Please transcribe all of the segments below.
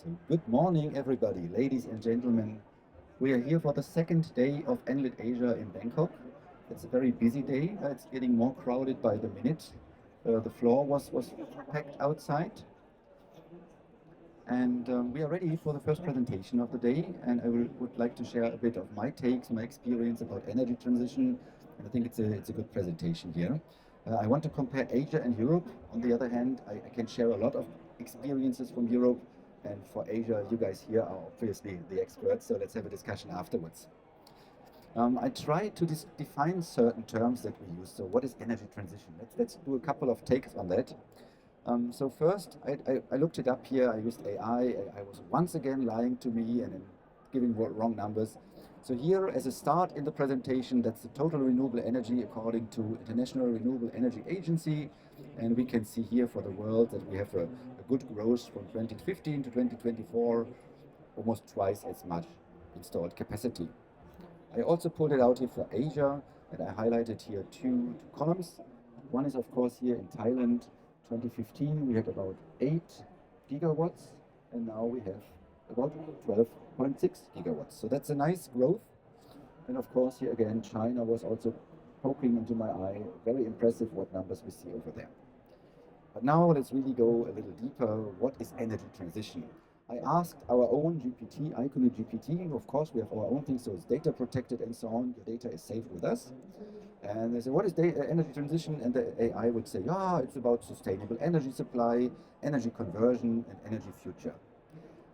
So good morning, everybody, ladies and gentlemen. We are here for the second day of Enlit Asia in Bangkok. It's a very busy day. It's getting more crowded by the minute. The floor was packed outside. And we are ready for the first presentation of the day. And would like to share a bit of my takes, my experience about energy transition. And I think it's a good presentation here. I want to compare Asia and Europe. On the other hand, I can share a lot of experiences from Europe. And for Asia, you guys here are obviously the experts. So let's have a discussion afterwards. I try to define certain terms that we use. So what is energy transition? Let's do a couple of takes on that. So first, I looked it up here. I used AI. I was once again lying to me and giving wrong numbers. So here, as a start in the presentation, that's the total renewable energy according to International Renewable Energy Agency. And we can see here for the world that we have a good growth from 2015 to 2024, almost twice as much installed capacity. I also pulled it out here for Asia, and I highlighted here two columns. One is, of course, here in Thailand. 2015, we had about 8 gigawatts, and now we have about 12.6 gigawatts. So that's a nice growth. And of course, here again, China was also poking into my eye. Very impressive what numbers we see over there. But now let's really go a little deeper. What is energy transition? I asked our own GPT, Iconic GPT. Of course, we have our own things, so it's data protected and so on. Your data is safe with us. And they say, what is energy transition? And the AI would say, yeah, it's about sustainable energy supply, energy conversion, and energy future.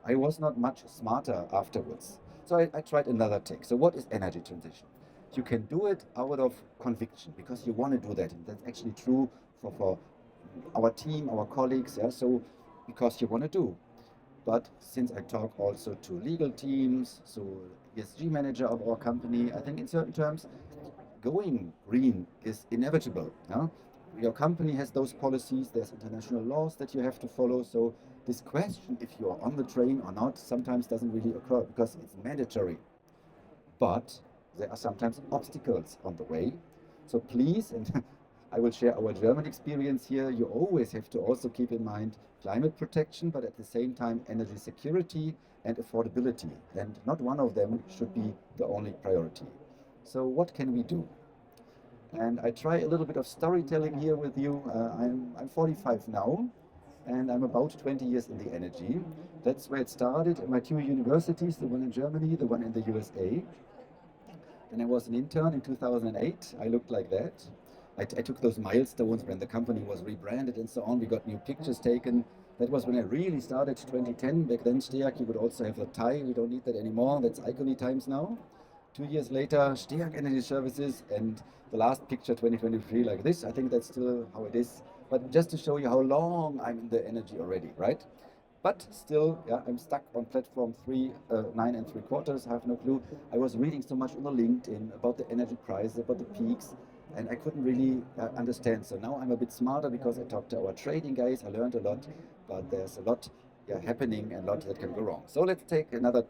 I was not much smarter afterwards. So I tried another take. So what is energy transition? You can do it out of conviction because you want to do that. And that's actually true for our team, our colleagues. Yeah? So because you want to do. But since I talk also to legal teams, so ESG manager of our company, I think in certain terms, going green is inevitable. Yeah? Your company has those policies, there's international laws that you have to follow. So this question, if you are on the train or not, sometimes doesn't really occur because it's mandatory. But there are sometimes obstacles on the way. So please, and I will share our German experience here, you always have to also keep in mind climate protection, but at the same time energy security and affordability. And not one of them should be the only priority. So what can we do? And I try a little bit of storytelling here with you. I'm 45 now, and I'm about 20 years in the energy. That's where it started at my two universities, the one in Germany, the one in the USA. And I was an intern in 2008. I looked like that. I took those milestones when the company was rebranded and so on. We got new pictures taken. That was when I really started 2010. Back then, STEAG, you would also have a tie. We don't need that anymore. That's Icony times now. 2 years later, STEAG Energy Services, and the last picture, 2023, like this. I think that's still how it is. But just to show you how long I'm in the energy already, right? But still, yeah, I'm stuck on platform 9 3/4. I have no clue. I was reading so much on the LinkedIn about the energy prices, about the peaks, and I couldn't really understand. So now I'm a bit smarter because I talked to our trading guys. I learned a lot, but there's a lot happening and a lot that can go wrong. So let's take another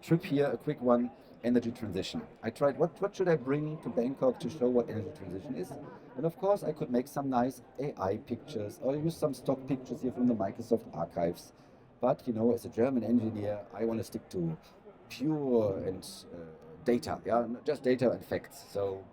trip here, a quick one. Energy transition. I tried what should I bring to Bangkok to show what energy transition is, and of course I could make some nice AI pictures or use some stock pictures here from the Microsoft archives. But you know, as a German engineer, I want to stick to pure and data, yeah, just data and facts. So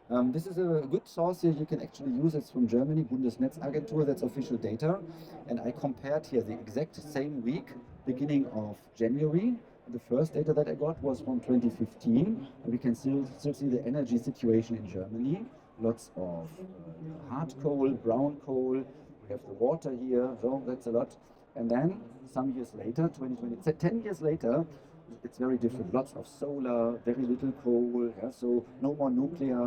this is a good source here. You can actually use it from Germany, Bundesnetzagentur. That's official data, and I compared here the exact same week, beginning of January. The first data that I got was from 2015. And we can still see the energy situation in Germany. Lots of hard coal, brown coal. We have the water here, so that's a lot. And then some years later, 2020, 10 years later, it's very different. Lots of solar, very little coal. Yeah, so no more nuclear.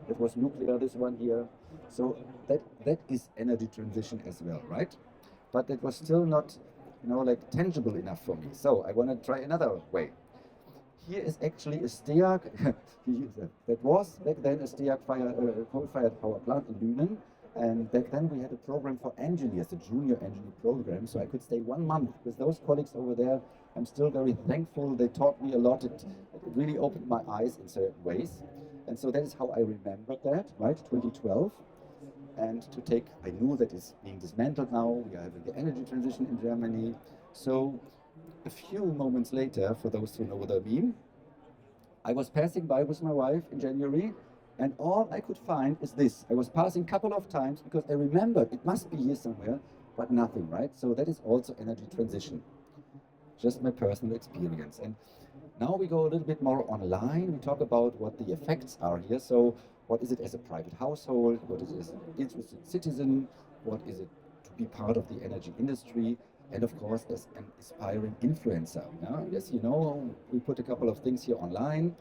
That was nuclear, this one here. So that is energy transition as well, right? But it was still not like tangible enough for me. So I want to try another way. Here is actually a STEAG, that was back then a STEAG coal-fired power plant in Lünen. And back then we had a program for engineers, a junior engineer program. So I could stay 1 month with those colleagues over there. I'm still very thankful. They taught me a lot. It really opened my eyes in certain ways. And so that is how I remembered that, right? 2012. And I knew that is being dismantled now. We are having the energy transition in Germany. So a few moments later, for those who know the meme, I was passing by with my wife in January, and all I could find is this. I was passing a couple of times because I remembered it must be here somewhere, but nothing, right? So that is also energy transition, just my personal experience. And now we go a little bit more online. We talk about what the effects are here. So what is it as a private household? What is it as an interested citizen? What is it to be part of the energy industry? And of course, as an aspiring influencer. Yeah? As you know, we put a couple of things here online.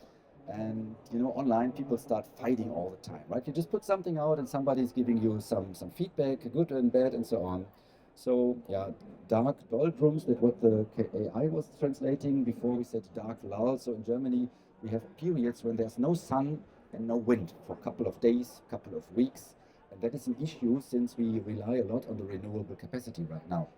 And you know, online people start fighting all the time, right? You just put something out and somebody's giving you some feedback, good and bad, and so on. So yeah, dark doldrums, that what the AI was translating before we said dark lull. So in Germany, we have periods when there's no sun and no wind for a couple of days, couple of weeks. And that is an issue since we rely a lot on the renewable capacity right now.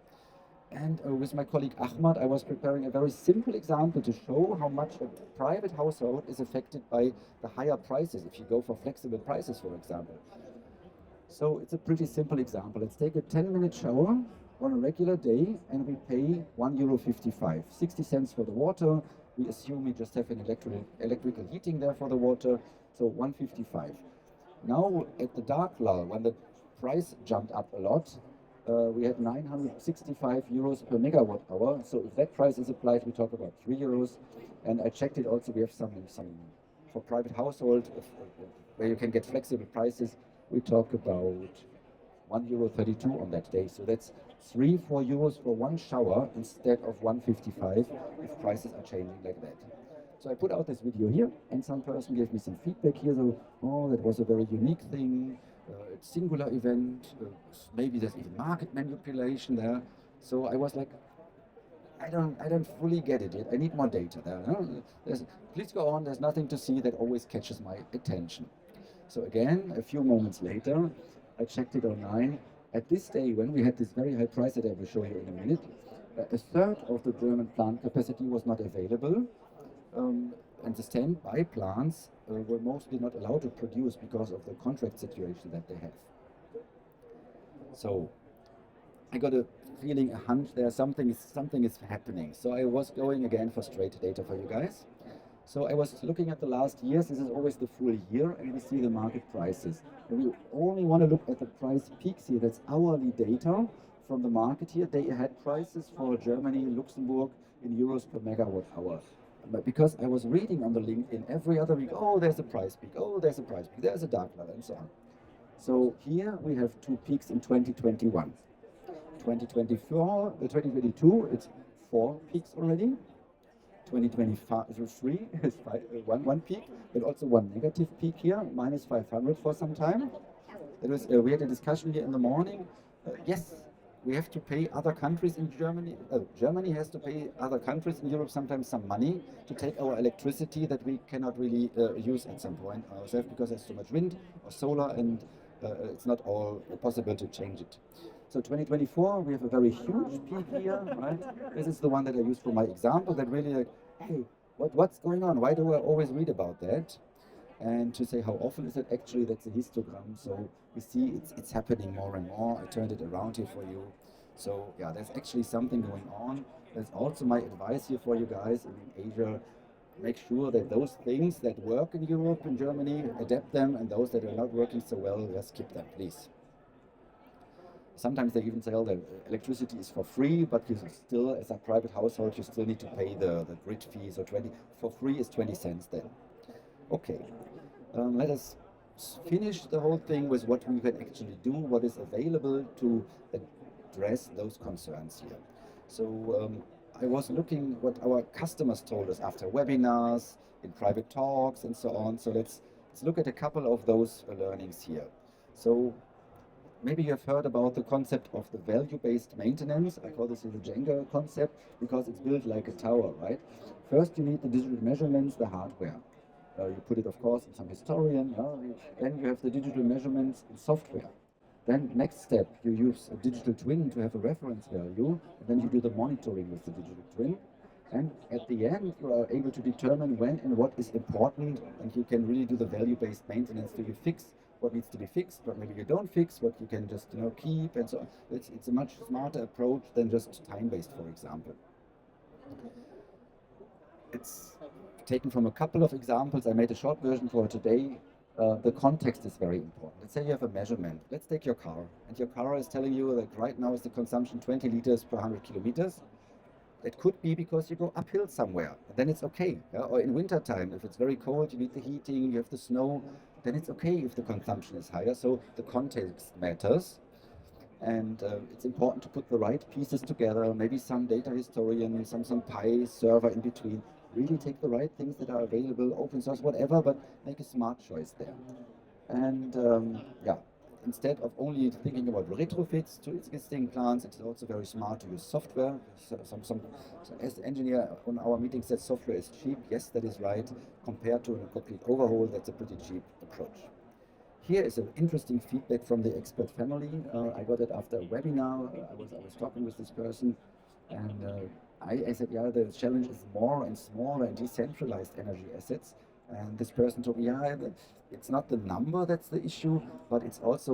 And with my colleague Ahmad, I was preparing a very simple example to show how much a private household is affected by the higher prices if you go for flexible prices, for example. So it's a pretty simple example. Let's take a 10-minute shower on a regular day and we pay €1.55, 60 cents for the water. We assume we just have an electrical heating there for the water, so $1.55. Now at the dark lull, when the price jumped up a lot, we had 965 euros per megawatt hour. So if that price is applied, we talk about 3 euros. And I checked it also, we have some for private household, where you can get flexible prices. We talk about €1.32 on that day. So that's 4 euros for one shower instead of 1.55 if prices are changing like that. So I put out this video here, and some person gave me some feedback here. So, oh, that was a very unique thing. It's singular event. Maybe there's even market manipulation there. So I was like, I don't fully get it yet. I need more data there. Please go on. There's nothing to see that always catches my attention. So again, a few moments later, I checked it online. At this day, when we had this very high price that I will show you in a minute, a third of the German plant capacity was not available. And the standby plants were mostly not allowed to produce because of the contract situation that they have. So I got a feeling, a hunch there, something is happening. So I was going again for straight data for you guys. So I was looking at the last years. This is always the full year, and we see the market prices. And we only want to look at the price peaks here. That's hourly data from the market here. Day ahead prices for Germany, Luxembourg in euros per megawatt hour. But because I was reading on the LinkedIn every other week, oh, there's a price peak, oh, there's a price peak, there's a dark level, and so on. So here we have two peaks in 2021. 2022, it's 4 peaks already. 2023 is one peak, but also one negative peak here, minus 500 for some time. It was, we had a discussion here in the morning. Yes, we have to pay other countries in Germany. Germany has to pay other countries in Europe sometimes some money to take our electricity that we cannot really use at some point ourselves because there's so much wind or solar, and it's not all possible to change it. So 2024, we have a very huge peak here, right? This is the one that I used for my example that really like, hey, what's going on? Why do I always read about that? And to say how often is it actually, that's a histogram. So we see it's happening more and more. I turned it around here for you. So yeah, there's actually something going on. There's also my advice here for you guys in Asia. Make sure that those things that work in Europe and Germany, adapt them, and those that are not working so well, just keep them, please. Sometimes they even tell that electricity is for free, but you still, as a private household, you still need to pay the grid fees, or 20, for free is 20 cents then. Okay, let us finish the whole thing with what we can actually do, what is available to address those concerns here. So I was looking what our customers told us after webinars, in private talks, and so on. So let's look at a couple of those learnings here. So maybe you have heard about the concept of the value-based maintenance. I call this the Jenga concept because it's built like a tower, right? First, you need the digital measurements, the hardware. You put it, of course, in some historian. Then you have the digital measurements in software. Then next step, you use a digital twin to have a reference value. And then you do the monitoring with the digital twin. And at the end, you are able to determine when and what is important, and you can really do the value-based maintenance. Do you fix what needs to be fixed, what maybe you don't fix, what you can just keep, and so on. It's a much smarter approach than just time-based, for example. It's taken from a couple of examples. I made a short version for today. The context is very important. Let's say you have a measurement. Let's take your car, and your car is telling you that right now is the consumption 20 liters per 100 kilometers. It could be because you go uphill somewhere, then it's okay. Yeah? Or in winter time, if it's very cold, you need the heating, you have the snow, then it's okay if the consumption is higher. So the context matters. And it's important to put the right pieces together, maybe some data historian, some Pi server in between. Really take the right things that are available, open source, whatever, but make a smart choice there. And yeah, instead of only thinking about retrofits to existing plants, it's also very smart to use software. So as the engineer on our meeting said, software is cheap. Yes, that is right. Compared to a complete overhaul, that's a pretty cheap approach. Here is an interesting feedback from the expert family. I got it after a webinar. I was talking with this person, and I said, yeah, the challenge is more and smaller and decentralized energy assets. And this person told me, yeah, it's not the number that's the issue, but it's also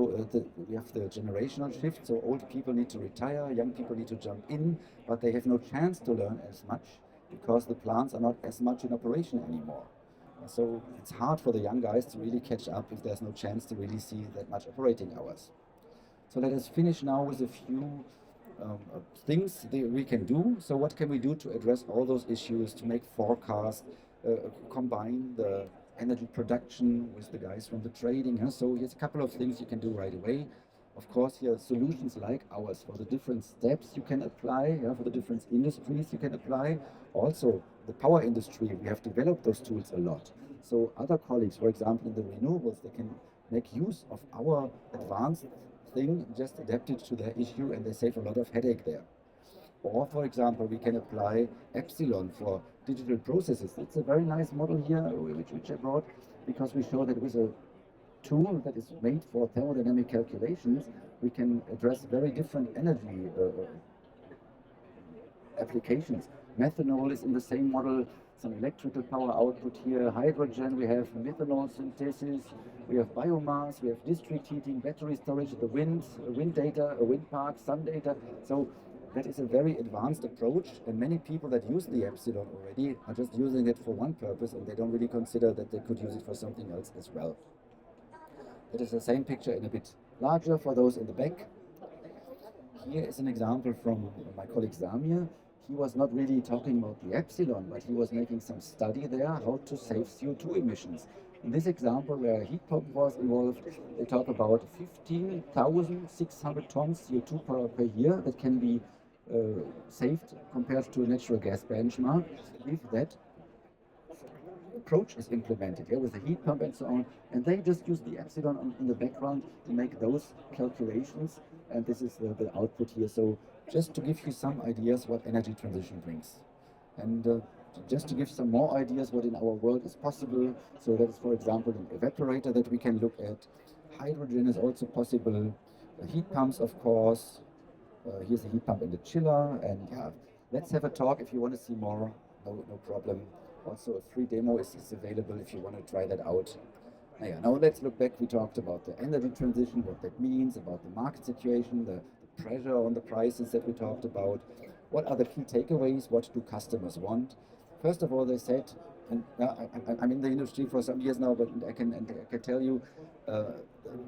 we have the generational shift. So old people need to retire, young people need to jump in, but they have no chance to learn as much because the plants are not as much in operation anymore. So it's hard for the young guys to really catch up if there's no chance to really see that much operating hours. So let us finish now with a few things that we can do. So what can we do to address all those issues, to make forecasts, combine the energy production with the guys from the trading? Huh? So here's a couple of things you can do right away. Of course, here are solutions like ours for the different steps you can apply, for the different industries you can apply. Also, the power industry, we have developed those tools a lot. So other colleagues, for example, in the renewables, they can make use of our advanced thing, just adapt it to their issue, and they save a lot of headache there. Or, for example, we can apply Epsilon for digital processes. It's a very nice model here, which I brought, because we show that with a tool that is made for thermodynamic calculations, we can address very different energy applications. Methanol is in the same model, some electrical power output here, hydrogen, we have methanol synthesis, we have biomass, we have district heating, battery storage, the wind data, a wind park, sun data. So that is a very advanced approach, and many people that use the Epsilon already are just using it for one purpose, and they don't really consider that they could use it for something else as well. It is the same picture in a bit larger for those in the back. Here is an example from my colleague Samir. He was not really talking about the Epsilon, but he was making some study there how to save CO2 emissions. In this example, where a heat pump was involved, they talk about 15,600 tons CO2 per year that can be saved compared to a natural gas benchmark if that approach is implemented, with the heat pump and so on, and they just use the Epsilon in the background to make those calculations, and this is the output here. So just to give you some ideas what energy transition brings, and just to give some more ideas what in our world is possible. So that is, for example, an evaporator that we can look at. Hydrogen is also possible. Heat pumps, of course. Here's a heat pump in the chiller, and yeah, let's have a talk if you want to see more. No problem. Also, a free demo is available if you want to try that out. Now let's look back. We talked about the energy transition, what that means, about the market situation, the pressure on the prices that we talked about. What are the key takeaways? What do customers want? First of all, they said, and I'm in the industry for some years now, but I can tell you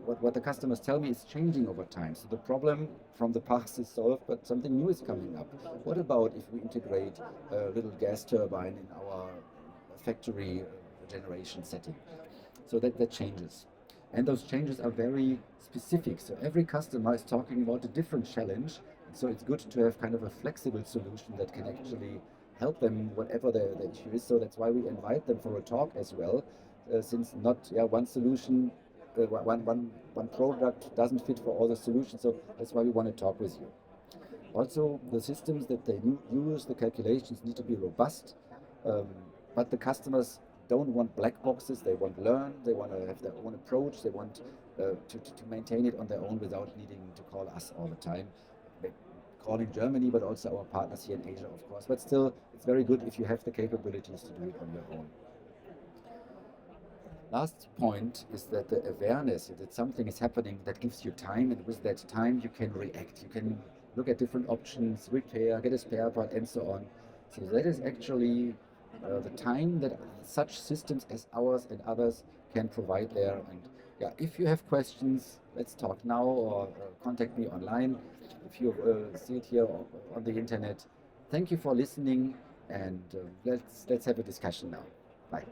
what the customers tell me is changing over time. So the problem from the past is solved, but something new is coming up. What about if we integrate a little gas turbine in our factory generation setting? So that changes. And those changes are very specific. So every customer is talking about a different challenge. So it's good to have kind of a flexible solution that can actually help them whatever the issue is. So that's why we invite them for a talk as well, since not one solution, one product doesn't fit for all the solutions. So that's why we want to talk with you. Also, the systems that they use, the calculations need to be robust, but the customers don't want black boxes. They want to learn, they want to have their own approach, they want to maintain it on their own without needing to call us all the time. Calling Germany, but also our partners here in Asia, of course. But still, it's very good if you have the capabilities to do it on your own. Last point is that the awareness that something is happening that gives you time, and with that time you can react. You can look at different options, repair, get a spare part, and so on. So that is actually the time that such systems as ours and others can provide there. And yeah, if you have questions, let's talk now or contact me online if you see it here on the internet. Thank you for listening, and let's have a discussion now. Bye.